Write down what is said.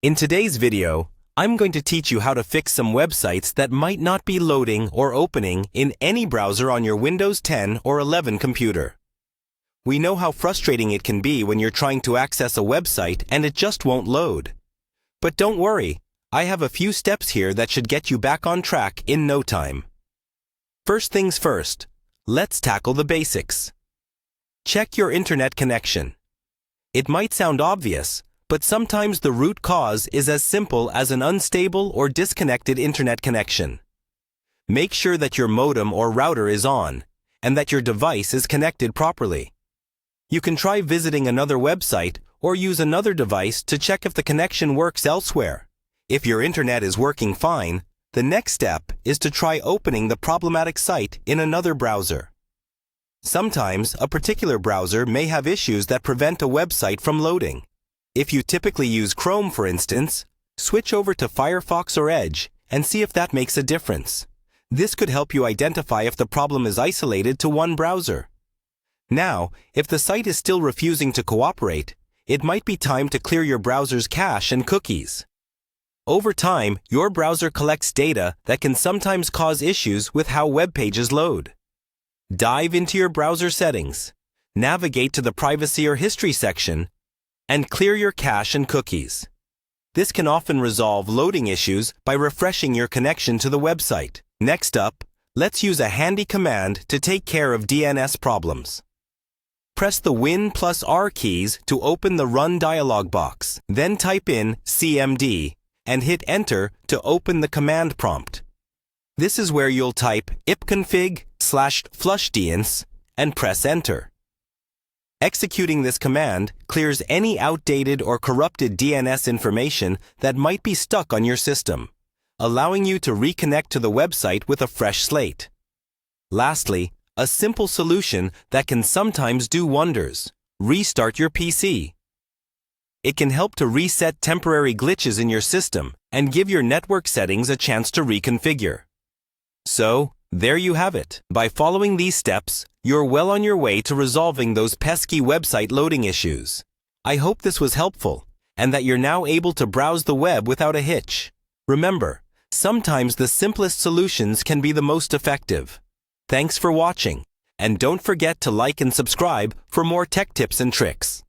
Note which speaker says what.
Speaker 1: In today's video, I'm going to teach you how to fix some websites that might not be loading or opening in any browser on your Windows 10 or 11 computer. We know how frustrating it can be when you're trying to access a website and it just won't load. But don't worry, I have a few steps here that should get you back on track in no time. First things first, let's tackle the basics. Check your internet connection. It might sound obvious, but sometimes the root cause is as simple as an unstable or disconnected internet connection. Make sure that your modem or router is on, and that your device is connected properly. You can try visiting another website or use another device to check if the connection works elsewhere. If your internet is working fine, the next step is to try opening the problematic site in another browser. Sometimes a particular browser may have issues that prevent a website from loading. If you typically use Chrome, for instance, switch over to Firefox or Edge and see if that makes a difference. This could help you identify if the problem is isolated to one browser. Now, if the site is still refusing to cooperate, it might be time to clear your browser's cache and cookies. Over time, your browser collects data that can sometimes cause issues with how web pages load. Dive into your browser settings, navigate to the Privacy or History section, and clear your cache and cookies. This can often resolve loading issues by refreshing your connection to the website. Next up, let's use a handy command to take care of DNS problems. Press the Win+R keys to open the Run dialog box. Then type in CMD and hit Enter to open the command prompt. This is where you'll type ipconfig/flushdns and press Enter. Executing this command clears any outdated or corrupted DNS information that might be stuck on your system, allowing you to reconnect to the website with a fresh slate. Lastly, a simple solution that can sometimes do wonders: restart your PC. It can help to reset temporary glitches in your system and give your network settings a chance to reconfigure. So, there you have it. By following these steps, you're well on your way to resolving those pesky website loading issues. I hope this was helpful and that you're now able to browse the web without a hitch. Remember, sometimes the simplest solutions can be the most effective. Thanks for watching, and don't forget to like and subscribe for more tech tips and tricks.